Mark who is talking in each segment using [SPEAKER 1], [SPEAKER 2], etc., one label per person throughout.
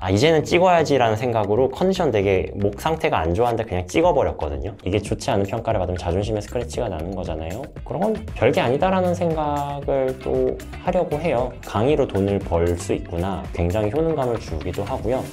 [SPEAKER 1] 이제는 찍어야지 라는 생각으로 컨디션 되게 목 상태가 안 좋았는데 그냥 찍어버렸거든요. 이게 좋지 않은 평가를 받으면 자존심에 스크래치가 나는 거잖아요. 그런 건 별게 아니다라는 생각을 또 하려고 해요. 강의로 돈을 벌 수 있구나, 굉장히 효능감을 주기도 하고요.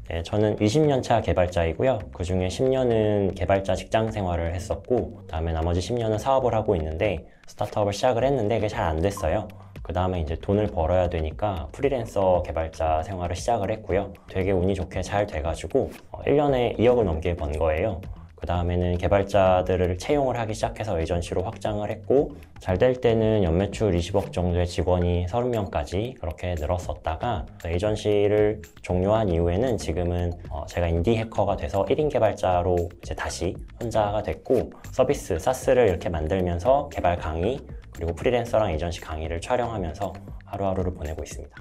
[SPEAKER 1] 네, 저는 20년 차 개발자이고요. 그 중에 10년은 개발자 직장 생활을 했었고, 그 다음에 나머지 10년은 사업을 하고 있는데, 스타트업을 시작을 했는데 그게 잘 안 됐어요. 그 다음에 이제 돈을 벌어야 되니까 프리랜서 개발자 생활을 시작을 했고요. 되게 운이 좋게 잘 돼가지고 1년에 2억을 넘게 번 거예요. 그 다음에는 개발자들을 채용을 하기 시작해서 에이전시로 확장을 했고, 잘 될 때는 연매출 20억 정도의 직원이 30명까지 그렇게 늘었었다가 에이전시를 종료한 이후에는 지금은 제가 인디 해커가 돼서 1인 개발자로 이제 다시 혼자가 됐고, 서비스, 사스를 이렇게 만들면서 개발 강의 그리고 프리랜서랑 에이전시 강의를 촬영하면서 하루하루를 보내고 있습니다.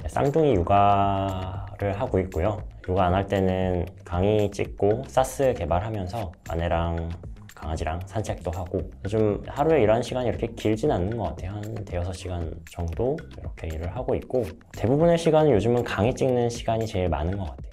[SPEAKER 1] 쌍둥이 육아를 하고 있고요. 육아 안 할 때는 강의 찍고 사스 개발하면서 아내랑 강아지랑 산책도 하고, 요즘 하루에 일하는 시간이 이렇게 길진 않는 것 같아요. 한 대여섯 시간 정도 이렇게 일을 하고 있고, 대부분의 시간은 요즘은 강의 찍는 시간이 제일 많은 것 같아요.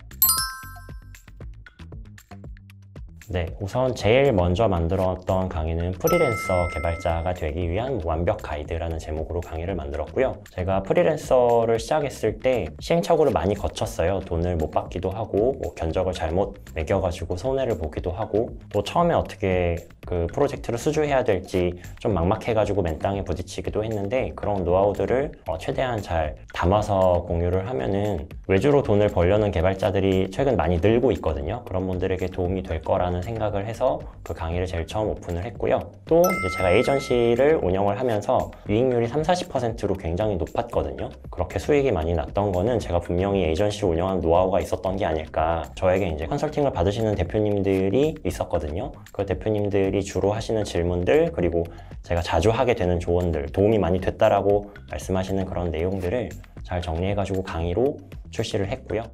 [SPEAKER 1] 네, 우선 제일 먼저 만들었던 강의는 프리랜서 개발자가 되기 위한 완벽 가이드라는 제목으로 강의를 만들었고요. 제가 프리랜서를 시작했을 때 시행착오를 많이 거쳤어요. 돈을 못 받기도 하고, 견적을 잘못 매겨가지고 손해를 보기도 하고, 또 처음에 어떻게 그 프로젝트를 수주해야 될지 좀 막막해가지고 맨땅에 부딪히기도 했는데, 그런 노하우들을 최대한 잘 담아서 공유를 하면은 외주로 돈을 벌려는 개발자들이 최근 많이 늘고 있거든요. 그런 분들에게 도움이 될 거라는 생각을 해서 그 강의를 제일 처음 오픈을 했고요. 또 이제 제가 에이전시를 운영을 하면서 이익률이 30~40%로 굉장히 높았거든요. 그렇게 수익이 많이 났던 거는 제가 분명히 에이전시를 운영하는 노하우가 있었던 게 아닐까. 저에게 이제 컨설팅을 받으시는 대표님들이 있었거든요. 그 대표님들이 주로 하시는 질문들, 그리고 제가 자주 하게 되는 조언들, 도움이 많이 됐다라고 말씀하시는 그런 내용들을 잘 정리해가지고 강의로 출시를 했고요.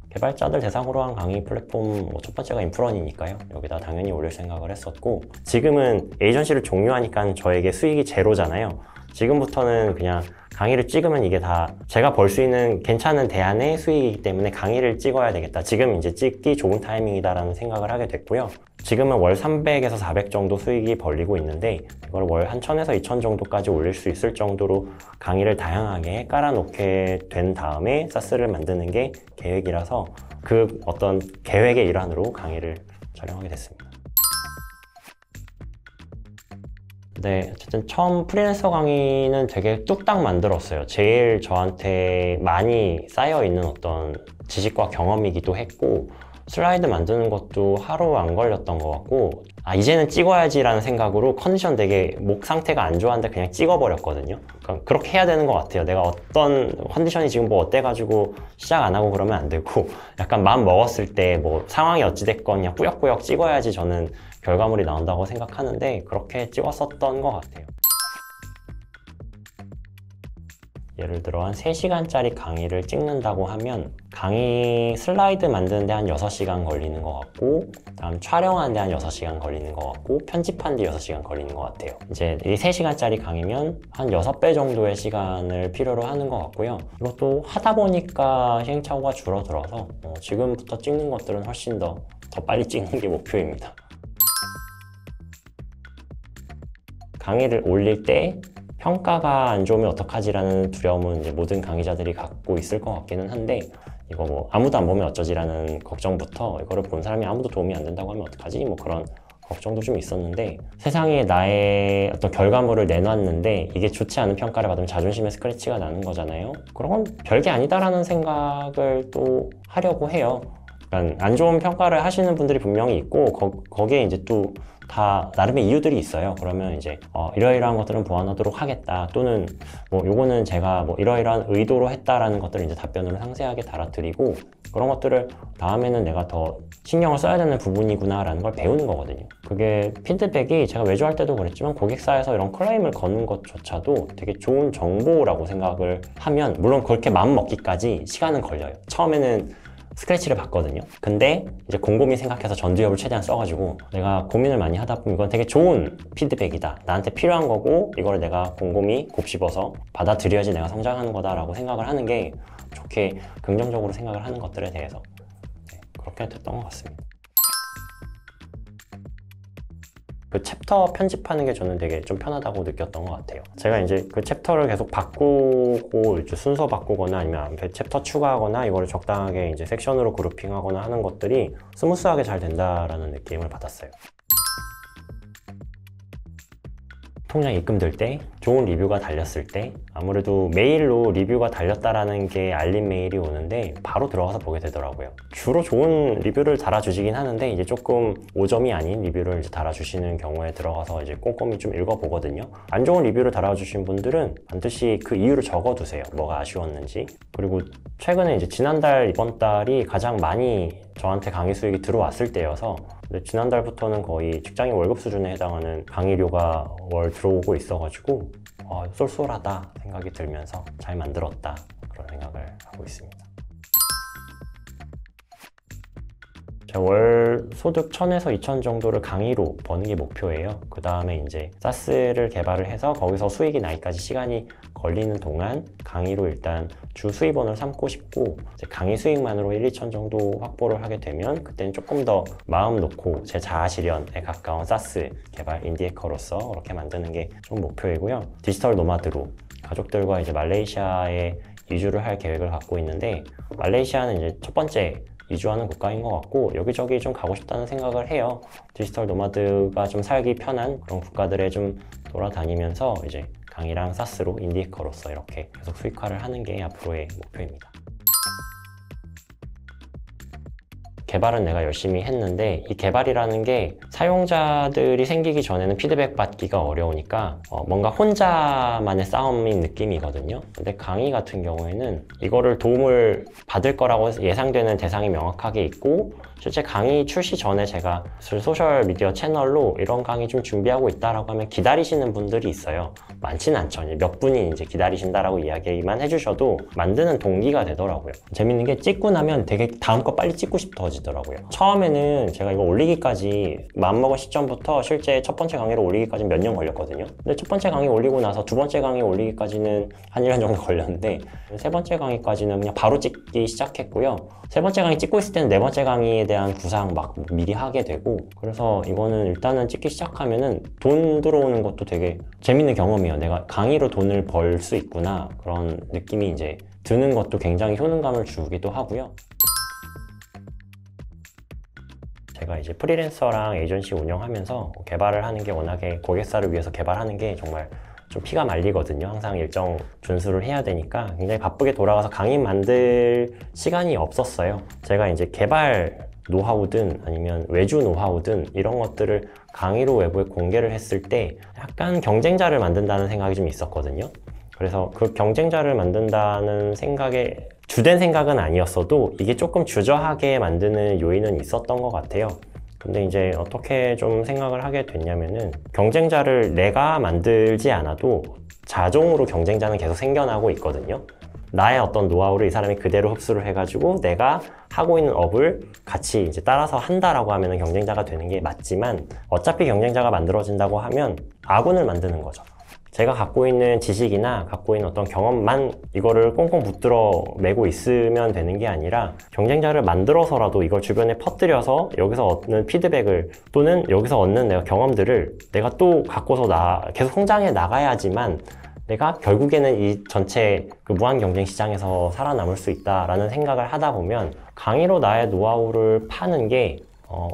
[SPEAKER 1] 개발자들 대상으로 한 강의 플랫폼 첫 번째가 인프런이니까요. 여기다 당연히 올릴 생각을 했었고, 지금은 에이전시를 종료하니까 저에게 수익이 제로잖아요. 지금부터는 그냥 강의를 찍으면 이게 다 제가 벌 수 있는 괜찮은 대안의 수익이기 때문에 강의를 찍어야 되겠다. 지금 이제 찍기 좋은 타이밍이다라는 생각을 하게 됐고요. 지금은 월 300에서 400 정도 수익이 벌리고 있는데, 이걸 월 한 1000에서 2000 정도까지 올릴 수 있을 정도로 강의를 다양하게 깔아놓게 된 다음에 사스를 만드는 게 계획이라서 그 어떤 계획의 일환으로 강의를 촬영하게 됐습니다. 네, 어쨌든 처음 프리랜서 강의는 되게 뚝딱 만들었어요. 제일 저한테 많이 쌓여있는 어떤 지식과 경험이기도 했고, 슬라이드 만드는 것도 하루 안 걸렸던 것 같고, 이제는 찍어야지 라는 생각으로 컨디션 되게 목 상태가 안 좋았는데 그냥 찍어버렸거든요. 그러니까 그렇게 해야 되는 것 같아요. 내가 어떤 컨디션이 지금 뭐 어때가지고 시작 안 하고 그러면 안 되고, 약간 마음 먹었을 때 뭐 상황이 어찌됐건 그냥 꾸역꾸역 찍어야지 저는 결과물이 나온다고 생각하는데, 그렇게 찍었었던 것 같아요. 예를 들어 한 3시간짜리 강의를 찍는다고 하면 강의 슬라이드 만드는데 한 6시간 걸리는 것 같고, 다음 촬영하는데 한 6시간 걸리는 것 같고, 편집하는데 6시간 걸리는 것 같아요. 이제 이 3시간짜리 강의면 한 6배 정도의 시간을 필요로 하는 것 같고요. 이것도 하다 보니까 시행착오가 줄어들어서 지금부터 찍는 것들은 훨씬 더 빨리 찍는 게 목표입니다. 강의를 올릴 때 평가가 안 좋으면 어떡하지라는 두려움은 이제 모든 강의자들이 갖고 있을 것 같기는 한데, 이거 뭐 아무도 안 보면 어쩌지라는 걱정부터 이거를 본 사람이 아무도 도움이 안 된다고 하면 어떡하지? 뭐 그런 걱정도 좀 있었는데, 세상에 나의 어떤 결과물을 내놨는데 이게 좋지 않은 평가를 받으면 자존심에 스크래치가 나는 거잖아요. 그런 건 별게 아니다라는 생각을 또 하려고 해요. 그러니까 안 좋은 평가를 하시는 분들이 분명히 있고, 거기에 이제 또 다 나름의 이유들이 있어요. 그러면 이제 이러이러한 것들은 보완하도록 하겠다, 또는 뭐 요거는 제가 뭐 이러이러한 의도로 했다라는 것들을 이제 답변으로 상세하게 달아드리고, 그런 것들을 다음에는 내가 더 신경을 써야 되는 부분이구나 라는 걸 배우는 거거든요. 그게 피드백이 제가 외주할 때도 그랬지만 고객사에서 이런 클레임을 거는 것조차도 되게 좋은 정보라고 생각을 하면, 물론 그렇게 마음 먹기까지 시간은 걸려요. 처음에는 스크래치를 봤거든요. 근데 이제 곰곰이 생각해서 전두엽을 최대한 써가지고 내가 고민을 많이 하다 보면 이건 되게 좋은 피드백이다. 나한테 필요한 거고 이걸 내가 곰곰이 곱씹어서 받아들여야지 내가 성장하는 거다라고 생각을 하는 게 좋게 긍정적으로 생각을 하는 것들에 대해서 그렇게 됐던 것 같습니다. 그 챕터 편집하는 게 저는 되게 좀 편하다고 느꼈던 것 같아요. 제가 이제 그 챕터를 계속 바꾸고 이제 순서 바꾸거나 아니면 챕터 추가하거나 이거를 적당하게 이제 섹션으로 그룹핑하거나 하는 것들이 스무스하게 잘 된다라는 느낌을 받았어요. 통장 입금될 때, 좋은 리뷰가 달렸을 때 아무래도 메일로 리뷰가 달렸다라는 게 알림 메일이 오는데 바로 들어가서 보게 되더라고요. 주로 좋은 리뷰를 달아주시긴 하는데 이제 조금 5점이 아닌 리뷰를 이제 달아주시는 경우에 들어가서 이제 꼼꼼히 좀 읽어보거든요. 안 좋은 리뷰를 달아주신 분들은 반드시 그 이유를 적어두세요. 뭐가 아쉬웠는지. 그리고 최근에 이제 지난달, 이번 달이 가장 많이 저한테 강의 수익이 들어왔을 때여서 근데 지난달부터는 거의 직장인 월급 수준에 해당하는 강의료가 월 들어오고 있어가지고 쏠쏠하다 생각이 들면서 잘 만들었다 그런 생각을 하고 있습니다. 제가 월 소득 1000에서 2000 정도를 강의로 버는 게 목표예요. 그 다음에 이제 사스를 개발을 해서 거기서 수익이 나기까지 시간이 걸리는 동안 강의로 일단 주 수입원을 삼고 싶고 이제 강의 수익만으로 1, 2천 정도 확보를 하게 되면 그때는 조금 더 마음 놓고 제 자아 실현에 가까운 사스 개발 인디해커로서 그렇게 만드는 게 좀 목표이고요. 디지털 노마드로 가족들과 이제 말레이시아에 이주를 할 계획을 갖고 있는데 말레이시아는 이제 첫 번째 이주하는 국가인 것 같고 여기저기 좀 가고 싶다는 생각을 해요. 디지털 노마드가 좀 살기 편한 그런 국가들에 좀 돌아다니면서 이제 강의랑 사스로 인디해커로서 이렇게 계속 수익화를 하는 게 앞으로의 목표입니다. 개발은 내가 열심히 했는데 이 개발이라는 게 사용자들이 생기기 전에는 피드백 받기가 어려우니까 뭔가 혼자만의 싸움인 느낌이거든요. 근데 강의 같은 경우에는 이거를 도움을 받을 거라고 예상되는 대상이 명확하게 있고 실제 강의 출시 전에 제가 소셜미디어 채널로 이런 강의 좀 준비하고 있다라고 하면 기다리시는 분들이 있어요. 많지는 않죠. 몇 분이 이제 기다리신다라고 이야기만 해주셔도 만드는 동기가 되더라고요. 재밌는 게 찍고 나면 되게 다음 거 빨리 찍고 싶어지더라고요. 처음에는 제가 이거 올리기까지 마음먹은 시점부터 실제 첫 번째 강의를 올리기까지 몇 년 걸렸거든요. 근데 첫 번째 강의 올리고 나서 두 번째 강의 올리기까지는 한 1년 정도 걸렸는데 세 번째 강의까지는 그냥 바로 찍기 시작했고요. 세 번째 강의 찍고 있을 때는 네 번째 강의에 대한 구상 막 미리 하게 되고 그래서 이거는 일단은 찍기 시작하면은 돈 들어오는 것도 되게 재밌는 경험이에요. 내가 강의로 돈을 벌 수 있구나 그런 느낌이 이제 드는 것도 굉장히 효능감을 주기도 하고요. 제가 이제 프리랜서랑 에이전시 운영하면서 개발을 하는 게 워낙에 고객사를 위해서 개발하는 게 정말 좀 피가 말리거든요. 항상 일정 준수를 해야 되니까 굉장히 바쁘게 돌아가서 강의 만들 시간이 없었어요. 제가 이제 개발 노하우든 아니면 외주 노하우든 이런 것들을 강의로 외부에 공개를 했을 때 약간 경쟁자를 만든다는 생각이 좀 있었거든요. 그래서 그 경쟁자를 만든다는 생각에 주된 생각은 아니었어도 이게 조금 주저하게 만드는 요인은 있었던 것 같아요. 근데 이제 어떻게 좀 생각을 하게 됐냐면은 경쟁자를 내가 만들지 않아도 자동으로 경쟁자는 계속 생겨나고 있거든요. 나의 어떤 노하우를 이 사람이 그대로 흡수를 해가지고 내가 하고 있는 업을 같이 이제 따라서 한다라고 하면은 경쟁자가 되는 게 맞지만 어차피 경쟁자가 만들어진다고 하면 아군을 만드는 거죠. 제가 갖고 있는 지식이나 갖고 있는 어떤 경험만 이거를 꽁꽁 붙들어 매고 있으면 되는 게 아니라 경쟁자를 만들어서라도 이걸 주변에 퍼뜨려서 여기서 얻는 피드백을 또는 여기서 얻는 내가 경험들을 내가 또 갖고서 계속 성장해 나가야지만 내가 결국에는 이 전체 그 무한 경쟁 시장에서 살아남을 수 있다라는 생각을 하다 보면 강의로 나의 노하우를 파는 게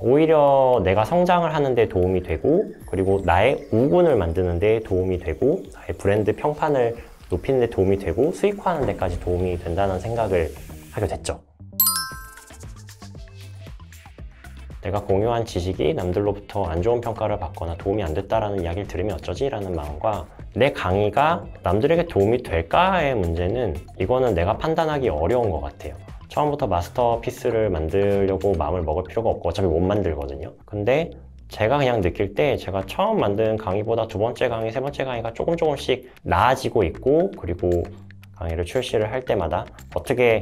[SPEAKER 1] 오히려 내가 성장을 하는 데 도움이 되고 그리고 나의 우군을 만드는 데 도움이 되고 나의 브랜드 평판을 높이는 데 도움이 되고 수익화하는 데까지 도움이 된다는 생각을 하게 됐죠. 내가 공유한 지식이 남들로부터 안 좋은 평가를 받거나 도움이 안 됐다라는 이야기를 들으면 어쩌지? 라는 마음과 내 강의가 남들에게 도움이 될까의 문제는 이거는 내가 판단하기 어려운 것 같아요. 처음부터 마스터피스를 만들려고 마음을 먹을 필요가 없고 어차피 못 만들거든요. 근데 제가 그냥 느낄 때 제가 처음 만든 강의보다 두 번째 강의, 세 번째 강의가 조금씩 나아지고 있고 그리고 강의를 출시를 할 때마다 어떻게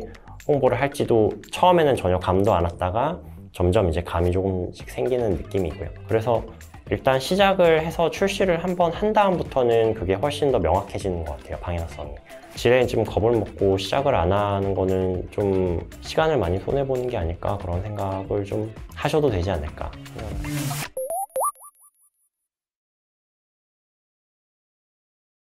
[SPEAKER 1] 홍보를 할지도 처음에는 전혀 감도 안 왔다가 점점 이제 감이 조금씩 생기는 느낌이고요. 그래서 일단 시작을 해서 출시를 한번 한 다음부터는 그게 훨씬 더 명확해지는 것 같아요, 방향성이. 지레 지금 겁을 먹고 시작을 안 하는 거는 좀 시간을 많이 손해보는 게 아닐까, 그런 생각을 좀 하셔도 되지 않을까 생각합니다.